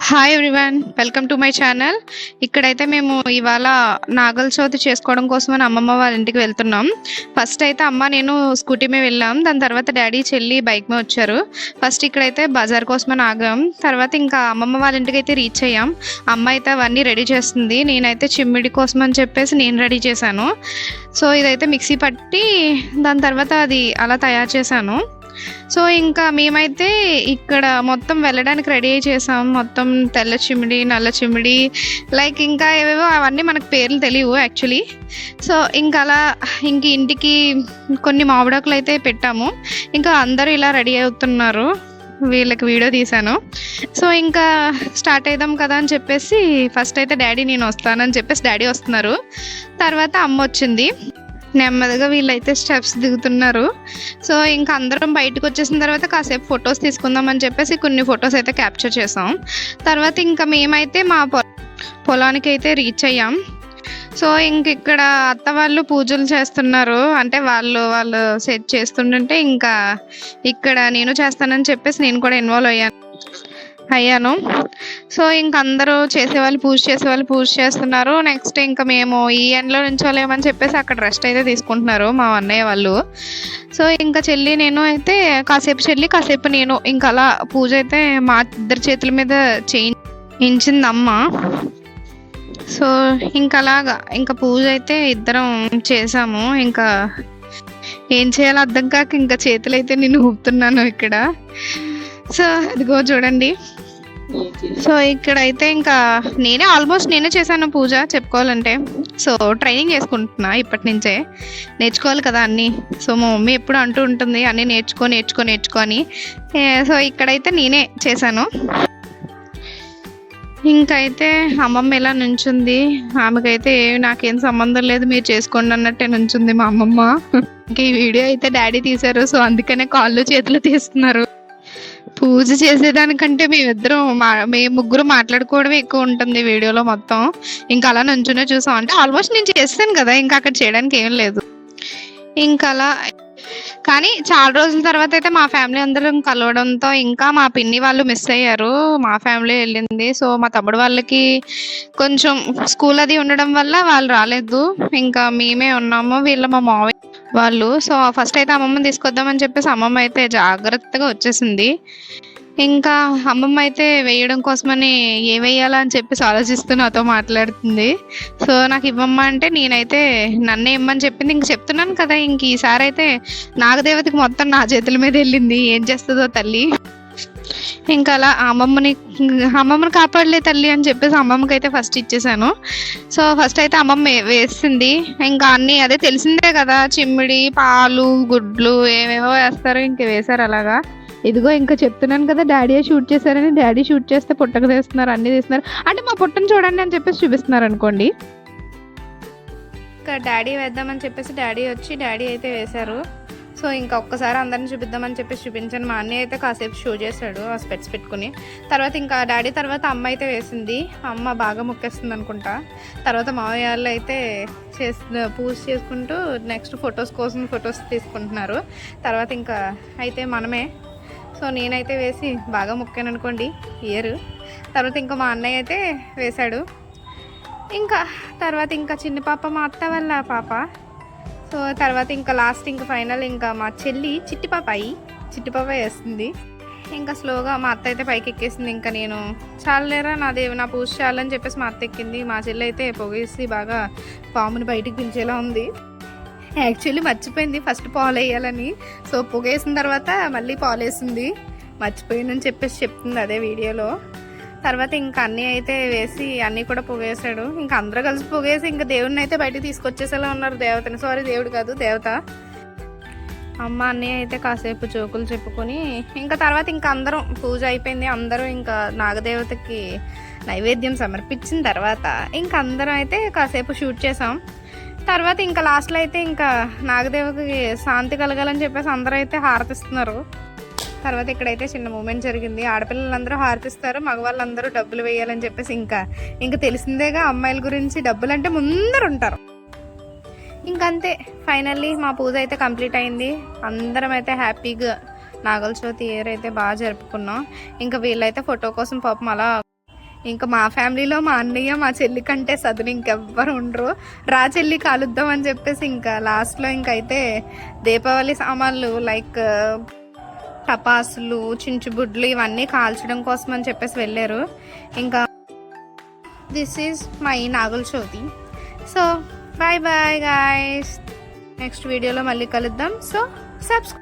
Hi everyone, welcome to my channel. ఇక్కడైతే మేము ఇవాళ నాగల చవితి చేసుకోవడం కోసం అని అమ్మమ్మ వాళ్ళ ఇంటికి వెళ్తున్నాం. ఫస్ట్ అయితే అమ్మ నేను స్కూటీ మీద వెళ్ళాం, దాని తర్వాత డాడీ చెల్లి బైక్ మీద వచ్చారు. ఫస్ట్ ఇక్కడైతే బజార్ కోసం అని ఆగాం, తర్వాత ఇంకా అమ్మమ్మ వాళ్ళ ఇంటికి అయితే రీచ్ అయ్యాం. అమ్మ అయితే అవన్నీ రెడీ చేస్తుంది, నేనైతే చిమ్మిడి కోసం అని చెప్పేసి నేను రెడీ చేశాను. సో ఇదైతే మిక్సీ పట్టి దాని తర్వాత అది అలా తయారు చేశాను. సో ఇంకా మేమైతే ఇక్కడ మొత్తం వెళ్ళడానికి రెడీ అయి చేసాం. మొత్తం తెల్ల చిమిడి, నల్ల చిమిడి, లైక్ ఇంకా ఏవేవో అవన్నీ మనకు పేర్లు తెలియవు యాక్చువల్లీ. సో ఇంకా అలా ఇంటికి కొన్ని మామిడాకులు అయితే పెట్టాము. ఇంకా అందరూ ఇలా రెడీ అవుతున్నారు, వీళ్ళకి వీడియో తీశాను. సో ఇంకా స్టార్ట్ అయిదాం కదా అని చెప్పేసి ఫస్ట్ అయితే డాడీ నేను వస్తానని చెప్పేసి డాడీ వస్తున్నారు. తర్వాత అమ్మ వచ్చింది. నెమ్మదిగా వీళ్ళైతే స్టెప్స్ దిగుతున్నారు. సో ఇంకా అందరం బయటకు వచ్చేసిన తర్వాత కాసేపు ఫొటోస్ తీసుకుందామని చెప్పేసి కొన్ని ఫొటోస్ అయితే క్యాప్చర్ చేసాం. తర్వాత ఇంకా మేమైతే మా పొలానికి అయితే రీచ్ అయ్యాం. సో ఇంక ఇక్కడ అత్త వాళ్ళు పూజలు చేస్తున్నారు, అంటే వాళ్ళు సెట్ చేస్తుంటే ఇంకా ఇక్కడ నేను చేస్తానని చెప్పేసి నేను కూడా ఇన్వాల్వ్ అయ్యాను. సో ఇంక అందరూ చేసేవాళ్ళు పూజ చేస్తున్నారు. నెక్స్ట్ ఇంకా మేము ఈ ఎండ్లో నుంచోలేమని చెప్పేసి అక్కడ రెస్ట్ అయితే తీసుకుంటున్నారు మా అన్నయ్య వాళ్ళు. సో ఇంకా చెల్లి నేను అయితే కాసేపు నేను ఇంకా అలా పూజ అయితే మా ఇద్దరి చేతుల మీద చేయించింది అమ్మ. సో ఇంకా అలాగా ఇంకా పూజ అయితే ఇద్దరం చేసాము. ఇంకా ఏం చేయాలో అర్థం కాక ఇంకా చేతులు అయితే నేను ఊపుతున్నాను ఇక్కడ. సో అదిగో చూడండి. సో ఇక్కడైతే ఇంకా నేనే చేశాను పూజ చెప్పుకోవాలంటే. సో ట్రైనింగ్ చేసుకుంటున్నా, ఇప్పటి నుంచే నేర్చుకోవాలి కదా అన్నీ. సో మా మమ్మీ ఎప్పుడు అంటూ ఉంటుంది అన్నీ నేర్చుకో అని. సో ఇక్కడైతే నేనే చేశాను. ఇంకైతే అమ్మమ్మ ఎలా నుంచుంది, ఆమెకైతే నాకేం సంబంధం లేదు మీరు చేసుకోండి అన్నట్టే నుంచుంది మా అమ్మమ్మ. ఇంకా ఈ వీడియో అయితే డాడీ తీశారు, సో అందుకనే కాళ్ళు చేతులు తీస్తున్నారు. పూజ చేసేదానికంటే మేము ముగ్గురు మాట్లాడుకోవడమే ఎక్కువ ఉంటుంది వీడియోలో మొత్తం. ఇంకా అలా నుంచునే చూసాం, అంటే ఆల్మోస్ట్ నేను చేస్తాను కదా, ఇంకా అక్కడ చేయడానికి ఏం లేదు. ఇంకా అలా కానీ చాలా రోజుల తర్వాత అయితే మా ఫ్యామిలీ అందరం కలవడంతో ఇంకా మా పిన్ని వాళ్ళు మిస్ అయ్యారు, మా ఫ్యామిలీ వెళ్ళింది. సో మా తమ్ముడు వాళ్ళకి కొంచెం స్కూల్ అది ఉండడం వల్ల వాళ్ళు రాలేదు, ఇంకా మేమే ఉన్నాము, మా మావయ్య వాళ్ళు. సో ఫస్ట్ అయితే అమ్మమ్మని తీసుకొద్దామని చెప్పేసి అమ్మమ్మ అయితే జాగ్రత్తగా వచ్చేసింది. ఇంకా అమ్మమ్మ అయితే వేయడం కోసమని ఏ వేయాలా అని చెప్పేసి ఆలోచిస్తూ నాతో మాట్లాడుతుంది. సో నాకు ఇవ్వమ్మా అంటే నేనైతే నన్నే ఇమ్మని చెప్పింది. ఇంక చెప్తున్నాను కదా, ఇంక ఈసారి అయితే నాగదేవతకి మొత్తం నా చేతుల మీద వెళ్ళింది, ఏం చేస్తుందో తల్లి. ఇంకా అలా అమ్మమ్మని కాపాడలే తల్లి అని చెప్పేసి అమ్మమ్మకి అయితే ఫస్ట్ ఇచ్చేసాను. సో ఫస్ట్ అయితే అమ్మమ్మ వేసింది. ఇంకా అన్నీ అదే తెలిసిందే కదా, చిమ్మిడి, పాలు, గుడ్లు ఏమేమో వేస్తారు, ఇంక వేశారు అలాగా. ఇదిగో ఇంకా చెప్తున్నాను కదా డాడీ షూట్ చేశారని, డాడీ షూట్ చేస్తే పుట్టకు తీస్తున్నారు, అన్నీ తీస్తున్నారు, అంటే మా పుట్టను చూడండి అని చెప్పేసి చూపిస్తున్నారు అనుకోండి. ఇంకా డాడీ వేద్దామని చెప్పేసి డాడీ అయితే వేశారు. సో ఇంకా ఒక్కసారి అందరిని చూపిద్దామని చెప్పేసి చూపించాను. మా అన్నయ్య అయితే కాసేపు షో చేశాడు ఆ స్పెట్స్ పెట్టుకుని. తర్వాత ఇంకా డాడీ తర్వాత అమ్మ అయితే వేసింది. అమ్మ బాగా మొక్కేస్తుంది అనుకుంటా. తర్వాత మావయ్య వాళ్ళు అయితే పూజ చేసుకుంటూ నెక్స్ట్ ఫొటోస్ తీసుకుంటున్నారు. తర్వాత ఇంకా అయితే మనమే. సో నేనైతే వేసి బాగా మొక్కాను అనుకోండి ఇయర్. తర్వాత ఇంకా మా అన్నయ్య అయితే వేశాడు. ఇంకా తర్వాత ఇంకా చిన్న పాప మా అత్త వాళ్ళ పాప. సో తర్వాత ఇంకా లాస్ట్ ఇంకా ఫైనల్ ఇంకా మా చెల్లి చిట్టి పాప వేస్తుంది. ఇంకా స్లోగా మా అత్త అయితే పైకి ఎక్కేసింది. ఇంకా నేను చాలేరా నా పూజ చాలని చెప్పేసి మా అత్త ఎక్కింది. మా చెల్లి అయితే పొగేసి బాగా పాముని బయటికి పిలిచేలా ఉంది. యాక్చువల్లీ మర్చిపోయింది ఫస్ట్ పాలు వేయాలని. సో పొగేసిన తర్వాత మళ్ళీ పాలు వేసింది, మర్చిపోయిందని చెప్పేసి చెప్తుంది అదే వీడియోలో. తర్వాత ఇంకా అన్నీ అయితే వేసి అన్నీ కూడా పొగేసాడు. ఇంకా అందరూ కలిసి పొగేసి ఇంకా దేవుడిని అయితే బయటకు తీసుకొచ్చేసేలా ఉన్నారు. దేవుడు కాదు దేవత. అమ్మ అన్నీ అయితే కాసేపు జోకులు చెప్పుకొని ఇంకా తర్వాత ఇంకా అందరం పూజ అయిపోయింది. అందరూ ఇంకా నాగదేవతకి నైవేద్యం సమర్పించిన తర్వాత ఇంకా అందరం అయితే కాసేపు షూట్ చేసాం. తర్వాత ఇంకా లాస్ట్లో అయితే ఇంకా నాగదేవతకి శాంతి కలగాలని చెప్పేసి అందరూ అయితే హారతిస్తున్నారు. తర్వాత ఇక్కడైతే చిన్న మూమెంట్ జరిగింది. ఆడపిల్లలందరూ హారతిస్తారు, మగవాళ్ళందరూ డబ్బులు వేయాలని చెప్పేసి ఇంకా తెలిసిందేగా అమ్మాయిల గురించి, డబ్బులు అంటే ముందరు ఉంటారు. ఇంకంతే ఫైనల్లీ మా పూజ అయితే కంప్లీట్ అయింది. అందరం అయితే హ్యాపీగా నాగుల చవితి ఇయర్ అయితే బాగా జరుపుకున్నాం. ఇంకా వీళ్ళైతే ఫోటో కోసం పాపం అలా, ఇంకా మా ఫ్యామిలీలో మా అన్నయ్య మా చెల్లి కంటే సదును ఇంకెవ్వరు ఉండరు. రా చెల్లి కాలుద్దాం అని చెప్పేసి ఇంకా లాస్ట్లో ఇంకైతే దీపావళి సామాన్లు లైక్ టపాసులు, చించుబుడ్లు ఇవన్నీ కాల్చడం కోసం అని చెప్పేసి వెళ్ళారు. ఇంకా this is my Nagula Chavithi. So bye bye guys, next వీడియోలో మళ్ళీ కలుద్దాం. So subscribe.